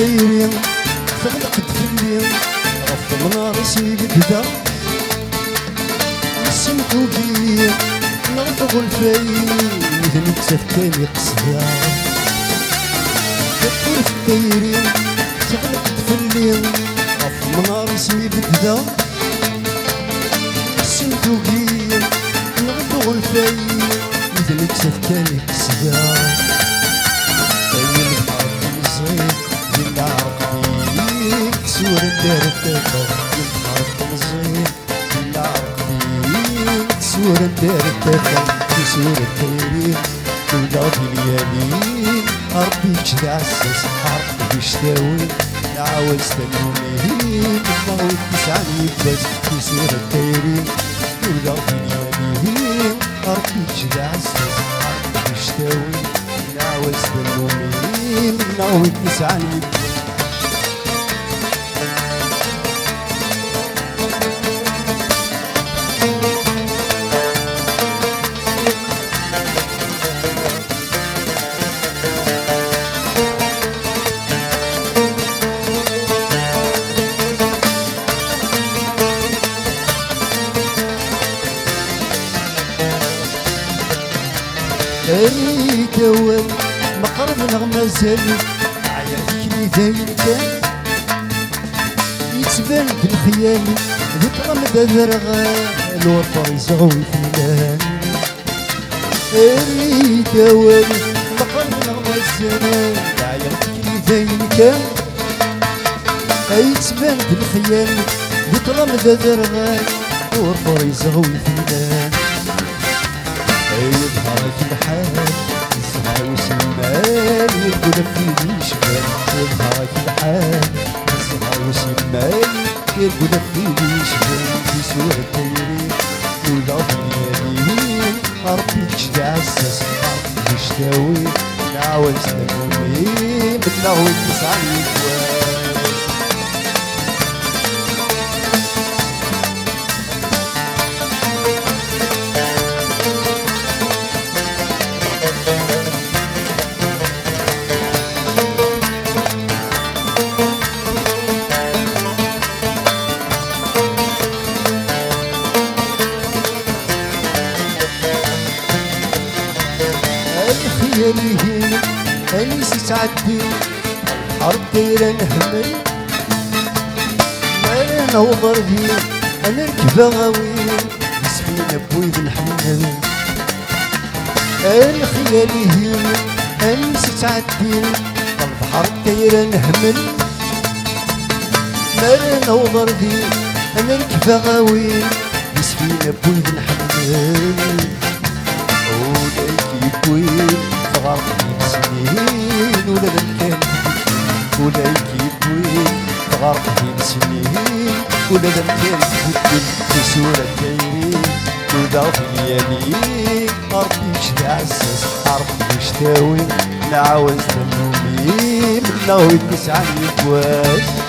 الدايرين تغلق تفلي غف منار سيبدا نسمتو بيه نرفض الفايد نتسكن قصدا كفر في الدايرين تغلق تفلي غف منار سيبدا نسمتو بيه نرفض الفايد نتسكن قصدا سور الدار التفر ينحط الزين إلا عرقدين سور الدار التفر في سور التيرين ولا في اليمين ربي جد عسس حرق بيشتاوي نعاوز تنومين الموت تسعني بس في سور التيرين ولا في اليمين ربي جد عسس حرق بيشتاوي نعاوز تنومين الموت تسعني بس ريت اول مقرب نغمة زالي عيالك لي داير كان يتبان بالخيال ذكرى مدى درغال وطر يزغوي فلان ريت اول مقرب نغمة زالي عيالك لي داير كان يتبان بالخيال ذكرى مدى درغال وطر يزغوي فلان يظهرك الحال يسهى وسمان يقول في شمال يظهرك الحال يسهى وسمان يقول في شمال في سور الدايرين ولا في اليمين ربي جد عسس ربي يشتاوي نعاود تنومي بنعود تسعني خيالي أني ستعدي الحرب دايرة نهمل ما نوضر بي أنا ركبة غاوي سفينة بويد نحمل أنا خيالي أني ستعدي البحر دايرة نهمل ما نوضر بي أنا ركبة غاوي سفينة بويد نحمل وين غرقي بسنين ولا كان ولا يكيبوين غرقي بسنين ولا كان في سورة الدايرين ولا في اليمين ربي جد عسس ربي يشتاوي نعاوز تنومي منه يتسعني كواس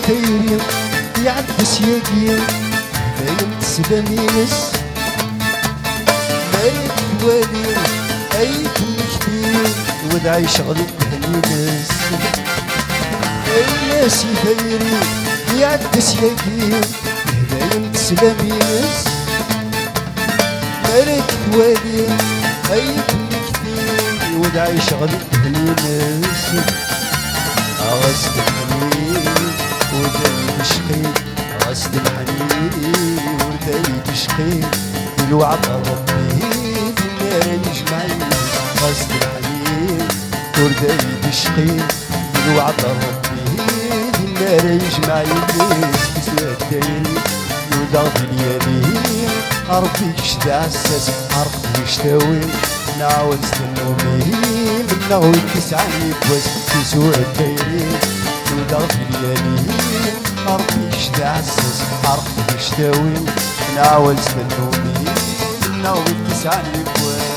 تيري يعدس يقيم باين تسلمينس باين توالي ايت مكتير ودعي شغلك بهنينس الناس تيري يعدس يقيم باين تسلمينس باين توالي ايت مكتير ودعي شغلك بهنينس غصب الحنين وداي تشقي غصب الحنين وداي تشقي بالوعد ربي النار يجمعين غصب الحنين وداي تشقي بالوعد ربي النار يجمعين بسوى الدايرين يوضع في اليمين ربي يشد عساس ربي يشتاوي نعاود تنومين بالنغوي تسعني بواس في سوء الدايرين يوضع في اليمين ربي يشد عساس ربي يشتاوي نعول سمنومي ناوي كيسان لكوان